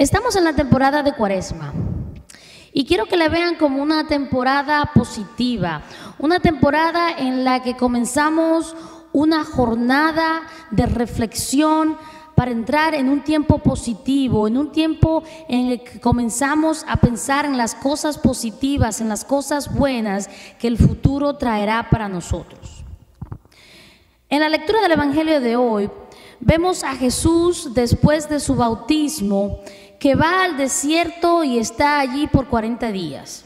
Estamos en la temporada de Cuaresma y quiero que la vean como una temporada positiva, una temporada en la que comenzamos una jornada de reflexión para entrar en un tiempo positivo, en un tiempo en el que comenzamos a pensar en las cosas positivas, en las cosas buenas que el futuro traerá para nosotros. En la lectura del Evangelio de hoy, vemos a Jesús después de su bautismo, que va al desierto y está allí por 40 días.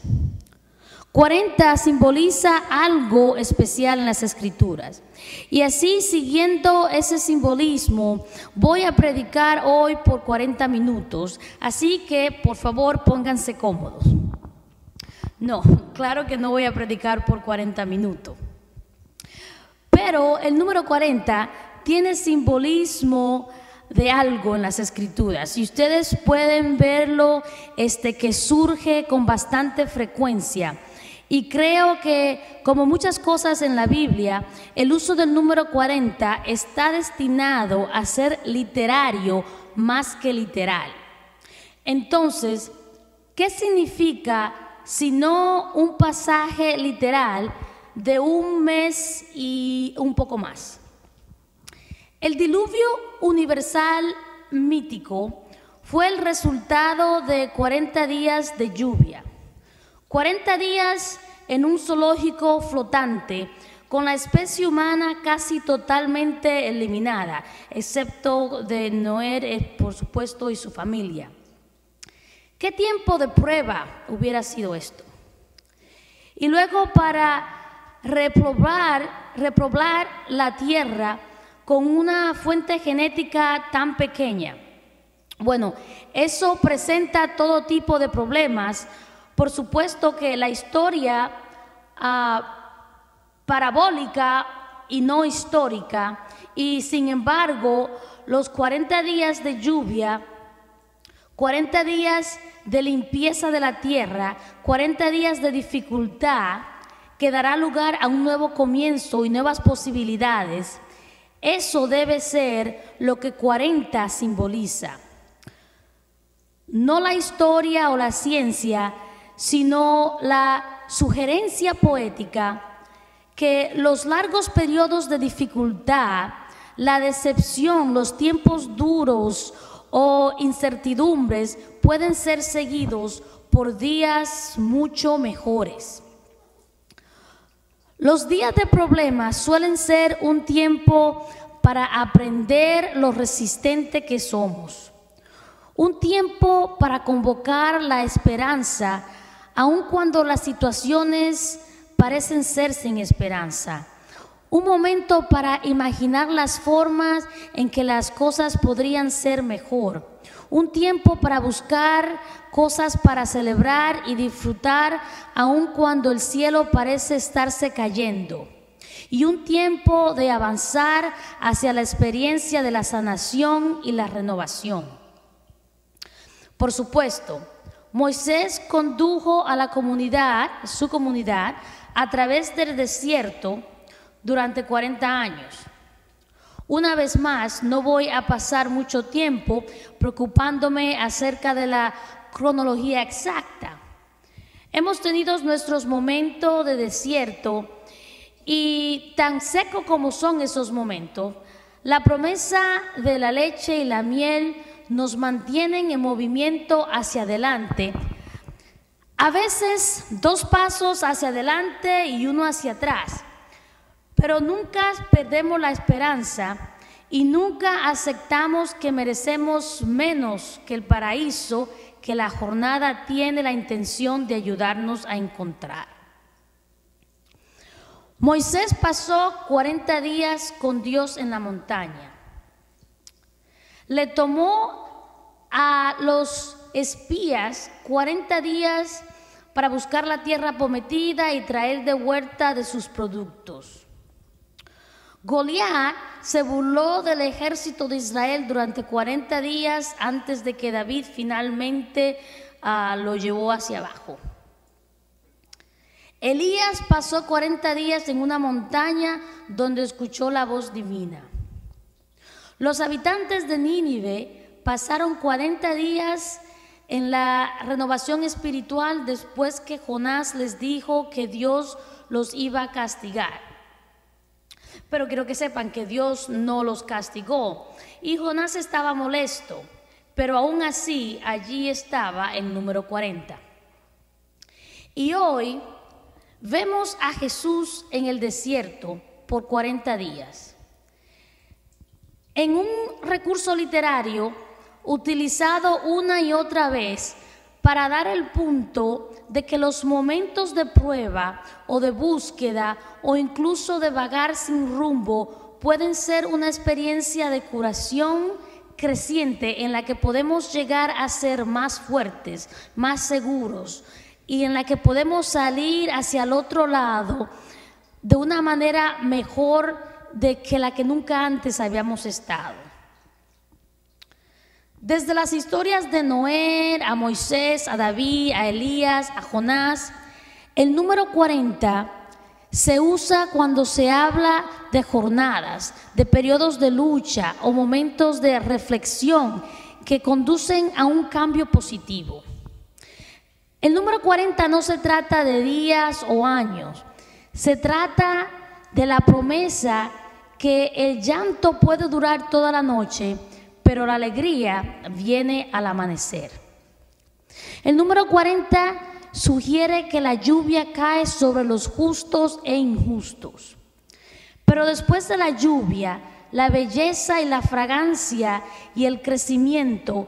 40 simboliza algo especial en las Escrituras. Y así, siguiendo ese simbolismo, voy a predicar hoy por 40 minutos. Así que, por favor, pónganse cómodos. No, claro que no voy a predicar por 40 minutos. Pero el número 40 tiene simbolismo de algo en las Escrituras y ustedes pueden verlo que surge con bastante frecuencia. Y creo que, como muchas cosas en la Biblia, el uso del número 40 está destinado a ser literario más que literal. Entonces, ¿qué significa sino un pasaje literal de un mes y un poco más? El diluvio universal mítico fue el resultado de 40 días de lluvia. 40 días en un zoológico flotante, con la especie humana casi totalmente eliminada, excepto de Noé, por supuesto, y su familia. ¿Qué tiempo de prueba hubiera sido esto? Y luego, para repoblar la tierra con una fuente genética tan pequeña. Bueno, eso presenta todo tipo de problemas. Por supuesto que la historia parabólica y no histórica, y sin embargo, los 40 días de lluvia, 40 días de limpieza de la tierra, 40 días de dificultad, que dará lugar a un nuevo comienzo y nuevas posibilidades. Eso debe ser lo que 40 simboliza. No la historia o la ciencia, sino la sugerencia poética que los largos periodos de dificultad, la decepción, los tiempos duros o incertidumbres pueden ser seguidos por días mucho mejores. Los días de problemas suelen ser un tiempo para aprender lo resistente que somos. Un tiempo para convocar la esperanza, aun cuando las situaciones parecen ser sin esperanza. Un momento para imaginar las formas en que las cosas podrían ser mejor. Un tiempo para buscar cosas para celebrar y disfrutar, aun cuando el cielo parece estarse cayendo. Y un tiempo de avanzar hacia la experiencia de la sanación y la renovación. Por supuesto, Moisés condujo a la comunidad, su comunidad, a través del desierto durante 40 años. Una vez más, no voy a pasar mucho tiempo preocupándome acerca de la cronología exacta. Hemos tenido nuestros momentos de desierto y tan seco como son esos momentos, la promesa de la leche y la miel nos mantienen en movimiento hacia adelante. A veces 2 pasos hacia adelante y 1 hacia atrás. Pero nunca perdemos la esperanza y nunca aceptamos que merecemos menos que el paraíso que la jornada tiene la intención de ayudarnos a encontrar. Moisés pasó 40 días con Dios en la montaña. Le tomó a los espías 40 días para buscar la tierra prometida y traer de vuelta de sus productos. Goliat se burló del ejército de Israel durante 40 días antes de que David finalmente lo llevó hacia abajo. Elías pasó 40 días en una montaña donde escuchó la voz divina. Los habitantes de Nínive pasaron 40 días en la renovación espiritual después que Jonás les dijo que Dios los iba a castigar. Pero quiero que sepan que Dios no los castigó y Jonás estaba molesto, pero aún así allí estaba el número 40. Y hoy vemos a Jesús en el desierto por 40 días. En un recurso literario utilizado una y otra vez para dar el punto de que los momentos de prueba o de búsqueda o incluso de vagar sin rumbo pueden ser una experiencia de curación creciente en la que podemos llegar a ser más fuertes, más seguros y en la que podemos salir hacia el otro lado de una manera mejor de que la que nunca antes habíamos estado. Desde las historias de Noé, a Moisés, a David, a Elías, a Jonás, el número 40 se usa cuando se habla de jornadas, de periodos de lucha o momentos de reflexión que conducen a un cambio positivo. El número 40 no se trata de días o años, se trata de la promesa que el llanto puede durar toda la noche, pero la alegría viene al amanecer. El número 40 sugiere que la lluvia cae sobre los justos e injustos. Pero después de la lluvia, la belleza y la fragancia y el crecimiento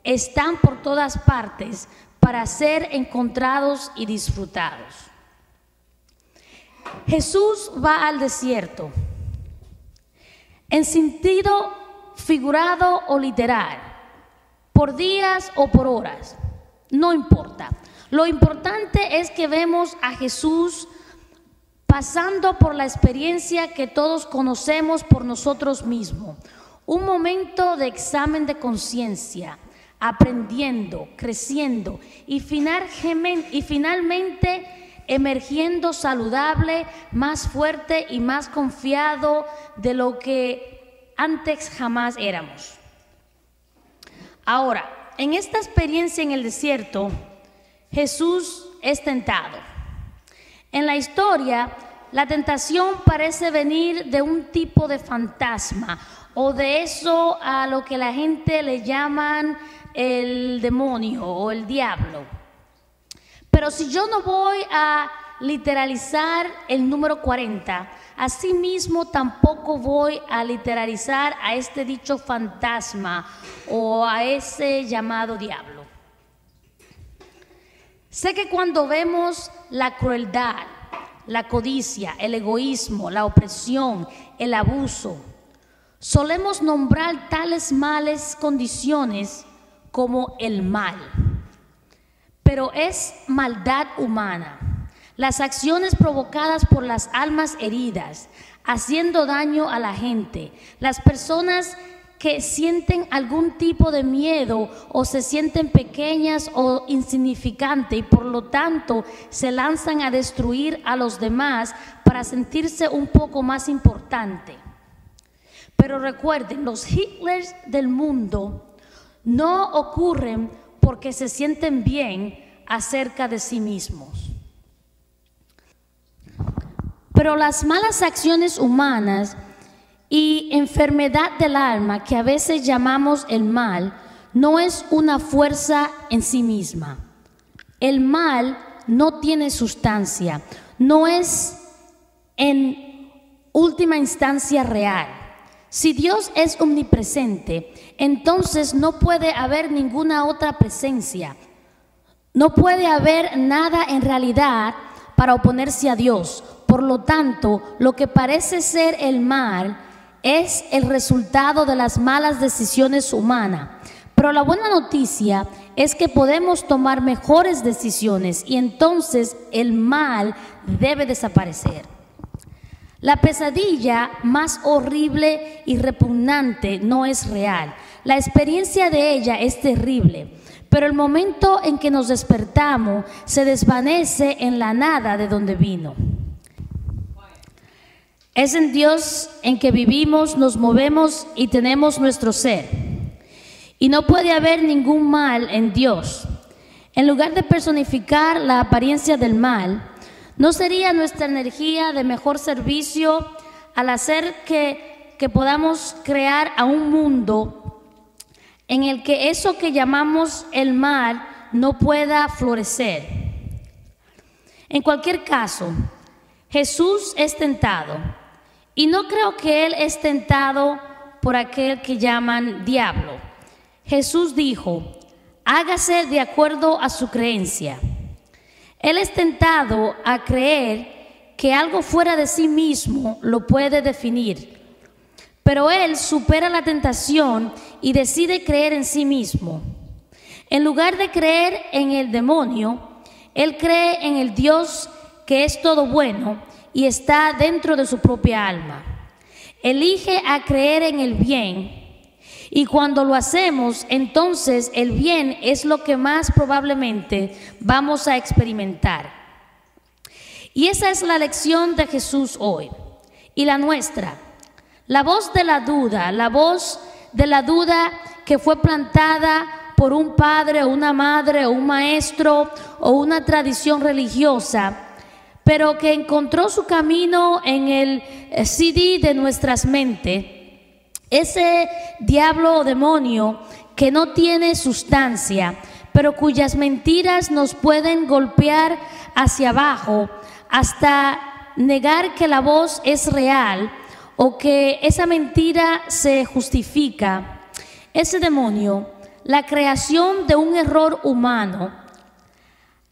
están por todas partes para ser encontrados y disfrutados. Jesús va al desierto. En sentido figurado o literal, por días o por horas, no importa. Lo importante es que vemos a Jesús pasando por la experiencia que todos conocemos por nosotros mismos, un momento de examen de conciencia, aprendiendo, creciendo y finalmente emergiendo saludable, más fuerte y más confiado de lo que antes jamás éramos. Ahora, en esta experiencia en el desierto, Jesús es tentado. En la historia, la tentación parece venir de un tipo de fantasma o de eso a lo que la gente le llaman el demonio o el diablo. Pero si yo no voy a literalizar el número 40, asimismo tampoco voy a literalizar a este dicho fantasma o a ese llamado diablo. Sé que cuando vemos la crueldad, la codicia, el egoísmo, la opresión, el abuso, solemos nombrar tales males condiciones como el mal. Pero es maldad humana. Las acciones provocadas por las almas heridas, haciendo daño a la gente, las personas que sienten algún tipo de miedo o se sienten pequeñas o insignificantes y por lo tanto se lanzan a destruir a los demás para sentirse un poco más importante. Pero recuerden, los Hitlers del mundo no ocurren porque se sienten bien acerca de sí mismos. Pero las malas acciones humanas y enfermedad del alma, que a veces llamamos el mal, no es una fuerza en sí misma. El mal no tiene sustancia, no es en última instancia real. Si Dios es omnipresente, entonces no puede haber ninguna otra presencia. No puede haber nada en realidad para oponerse a Dios. Por lo tanto, lo que parece ser el mal es el resultado de las malas decisiones humanas. Pero la buena noticia es que podemos tomar mejores decisiones y entonces el mal debe desaparecer. La pesadilla más horrible y repugnante no es real. La experiencia de ella es terrible. Pero el momento en que nos despertamos se desvanece en la nada de donde vino. Es en Dios en que vivimos, nos movemos y tenemos nuestro ser. y no puede haber ningún mal en Dios. En lugar de personificar la apariencia del mal, ¿no sería nuestra energía de mejor servicio al hacer que podamos crear a un mundo en el que eso que llamamos el mal no pueda florecer? En cualquier caso, Jesús es tentado, y no creo que Él es tentado por aquel que llaman diablo. Jesús dijo: hágase de acuerdo a su creencia. Él es tentado a creer que algo fuera de sí mismo lo puede definir, pero él supera la tentación y decide creer en sí mismo. En lugar de creer en el demonio, él cree en el Dios que es todo bueno y está dentro de su propia alma. Elige a creer en el bien, y cuando lo hacemos, entonces el bien es lo que más probablemente vamos a experimentar. Y esa es la lección de Jesús hoy, y la nuestra. La voz de la duda que fue plantada por un padre o una madre o un maestro o una tradición religiosa, pero que encontró su camino en el CD de nuestras mentes. Ese diablo o demonio que no tiene sustancia, pero cuyas mentiras nos pueden golpear hacia abajo hasta negar que la voz es real o que esa mentira se justifica. Ese demonio, la creación de un error humano,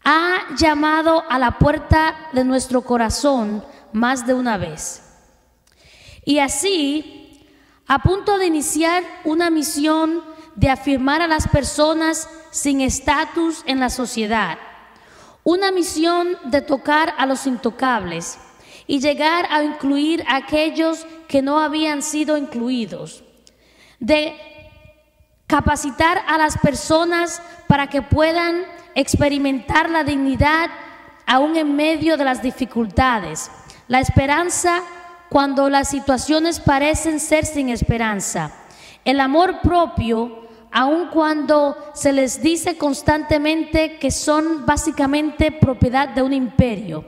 ha llamado a la puerta de nuestro corazón más de una vez. Y así, a punto de iniciar una misión de afirmar a las personas sin estatus en la sociedad, una misión de tocar a los intocables y llegar a incluir a aquellos que no habían sido incluidos, de capacitar a las personas para que puedan experimentar la dignidad aún en medio de las dificultades, la esperanza cuando las situaciones parecen ser sin esperanza, el amor propio aun cuando se les dice constantemente que son básicamente propiedad de un imperio.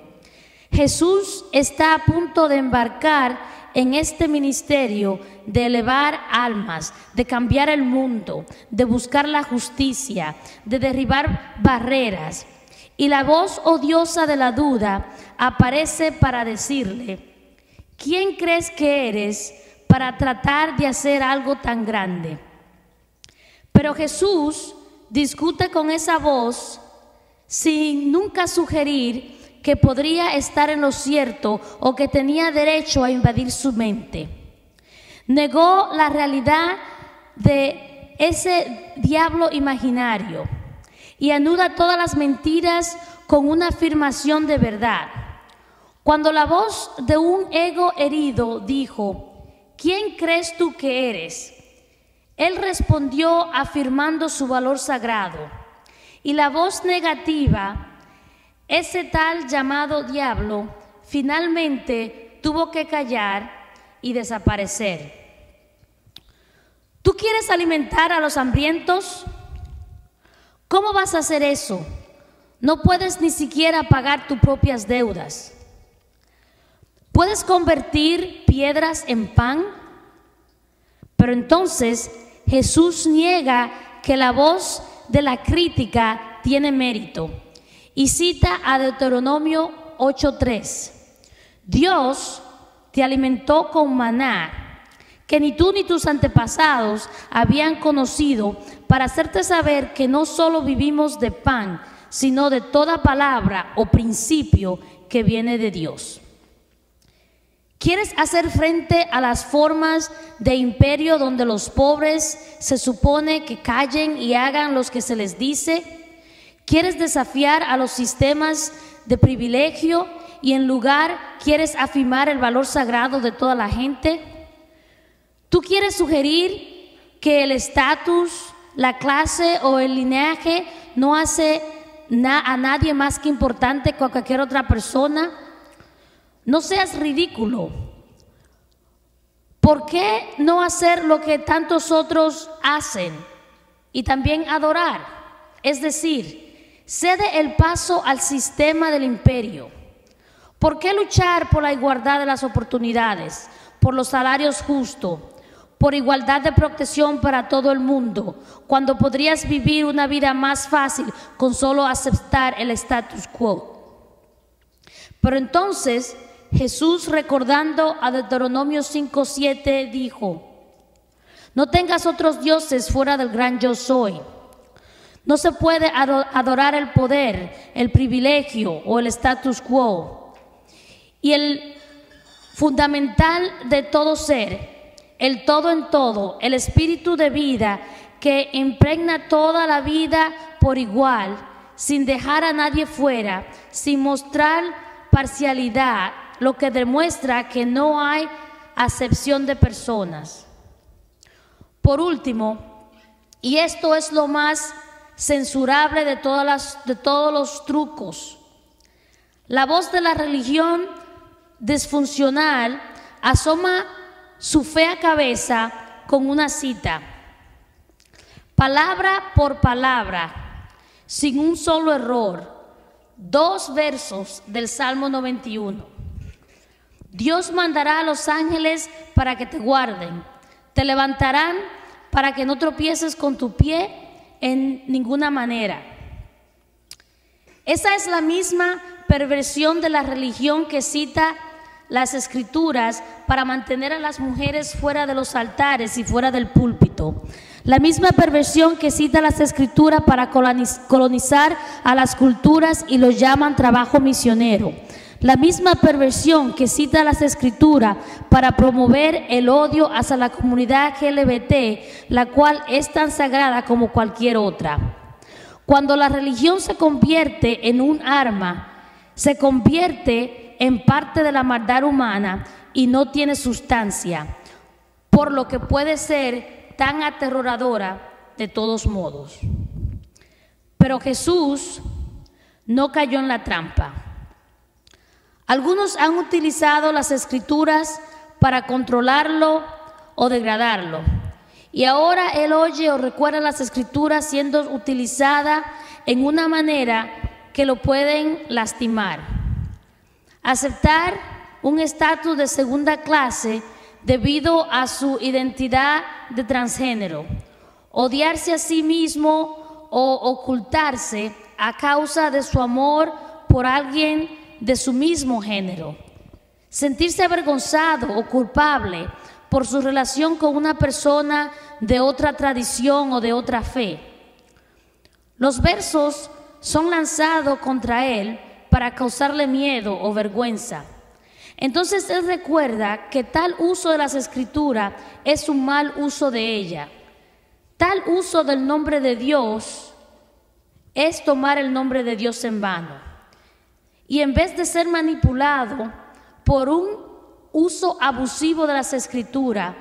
Jesús está a punto de embarcar en este ministerio de elevar almas, de cambiar el mundo, de buscar la justicia, de derribar barreras. Y la voz odiosa de la duda aparece para decirle: ¿quién crees que eres para tratar de hacer algo tan grande? Pero Jesús discute con esa voz sin nunca sugerir que podría estar en lo cierto o que tenía derecho a invadir su mente. Negó la realidad de ese diablo imaginario y anuda todas las mentiras con una afirmación de verdad. Cuando la voz de un ego herido dijo: ¿quién crees tú que eres?, él respondió afirmando su valor sagrado. Y la voz negativa, ese tal llamado diablo, finalmente tuvo que callar y desaparecer. ¿Tú quieres alimentar a los hambrientos? ¿Cómo vas a hacer eso? No puedes ni siquiera pagar tus propias deudas. ¿Puedes convertir piedras en pan? Pero entonces Jesús niega que la voz de la crítica tiene mérito y cita a Deuteronomio 8:3. Dios te alimentó con maná, que ni tú ni tus antepasados habían conocido, para hacerte saber que no solo vivimos de pan, sino de toda palabra o principio que viene de Dios. ¿Quieres hacer frente a las formas de imperio donde los pobres se supone que callen y hagan lo que se les dice? ¿Quieres desafiar a los sistemas de privilegio y en lugar quieres afirmar el valor sagrado de toda la gente? ¿Tú quieres sugerir que el estatus, la clase o el linaje no hace a nadie más que importante que a cualquier otra persona? No seas ridículo. ¿Por qué no hacer lo que tantos otros hacen? y también adorar, es decir, cede el paso al sistema del imperio. ¿Por qué luchar por la igualdad de las oportunidades, por los salarios justos, por igualdad de protección para todo el mundo, cuando podrías vivir una vida más fácil con solo aceptar el status quo? Pero entonces Jesús, recordando a Deuteronomio 5:7, dijo: no tengas otros dioses fuera del gran yo soy. No se puede adorar el poder, el privilegio o el status quo. Y el fundamental de todo ser, el todo en todo, el espíritu de vida que impregna toda la vida por igual, sin dejar a nadie fuera, sin mostrar parcialidad, lo que demuestra que no hay acepción de personas. Por último, y esto es lo más censurable de todos los trucos, la voz de la religión disfuncional asoma su fea cabeza con una cita, palabra por palabra, sin un solo error, 2 versos del Salmo 91. Dios mandará a los ángeles para que te guarden, te levantarán para que no tropieces con tu pie en ninguna manera. Esa es la misma perversión de la religión que cita las Escrituras para mantener a las mujeres fuera de los altares y fuera del púlpito. La misma perversión que cita las Escrituras para colonizar a las culturas y los llaman trabajo misionero. La misma perversión que cita las Escrituras para promover el odio hacia la comunidad LGBT, la cual es tan sagrada como cualquier otra. Cuando la religión se convierte en un arma, se convierte en parte de la maldad humana y no tiene sustancia, por lo que puede ser tan aterradora de todos modos. Pero Jesús no cayó en la trampa. Algunos han utilizado las Escrituras para controlarlo o degradarlo. Y ahora él oye o recuerda las Escrituras siendo utilizadas en una manera que lo pueden lastimar. Aceptar un estatus de segunda clase debido a su identidad de transgénero. Odiarse a sí mismo o ocultarse a causa de su amor por alguien de su mismo género, sentirse avergonzado o culpable por su relación con una persona de otra tradición o de otra fe. Los versos son lanzados contra él para causarle miedo o vergüenza. Entonces él recuerda que tal uso de las Escrituras es un mal uso de ella. Tal uso del nombre de Dios es tomar el nombre de Dios en vano. Y en vez de ser manipulado por un uso abusivo de las Escrituras,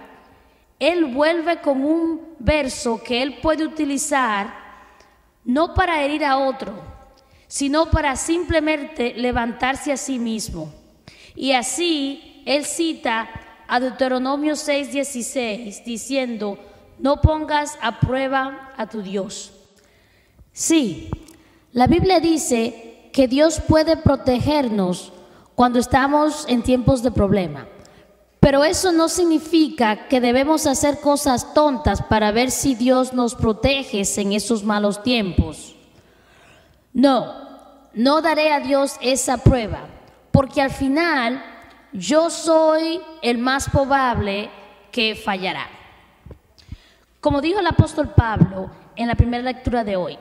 él vuelve con un verso que él puede utilizar no para herir a otro, sino para simplemente levantarse a sí mismo. Y así él cita a Deuteronomio 6:16 diciendo: no pongas a prueba a tu Dios. Sí, la Biblia dice que Dios puede protegernos cuando estamos en tiempos de problema. Pero eso no significa que debemos hacer cosas tontas para ver si Dios nos protege en esos malos tiempos. No daré a Dios esa prueba, porque al final yo soy el más probable que fallará. Como dijo el apóstol Pablo en la primera lectura de hoy,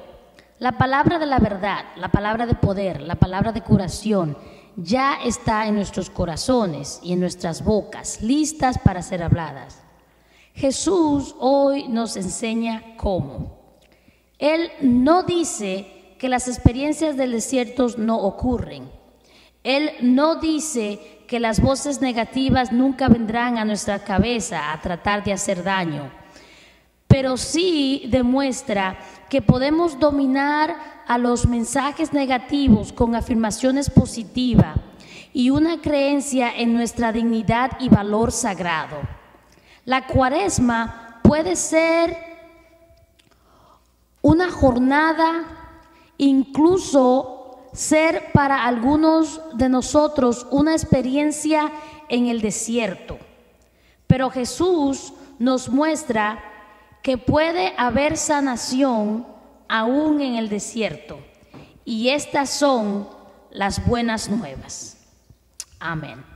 la palabra de la verdad, la palabra de poder, la palabra de curación ya está en nuestros corazones y en nuestras bocas, listas para ser habladas. Jesús hoy nos enseña cómo. Él no dice que las experiencias del desierto no ocurren. Él no dice que las voces negativas nunca vendrán a nuestra cabeza a tratar de hacer daño. Pero sí demuestra que podemos dominar a los mensajes negativos con afirmaciones positivas y una creencia en nuestra dignidad y valor sagrado. La Cuaresma puede ser una jornada, incluso ser para algunos de nosotros una experiencia en el desierto. Pero Jesús nos muestra que puede haber sanación aún en el desierto. Y estas son las buenas nuevas. Amén.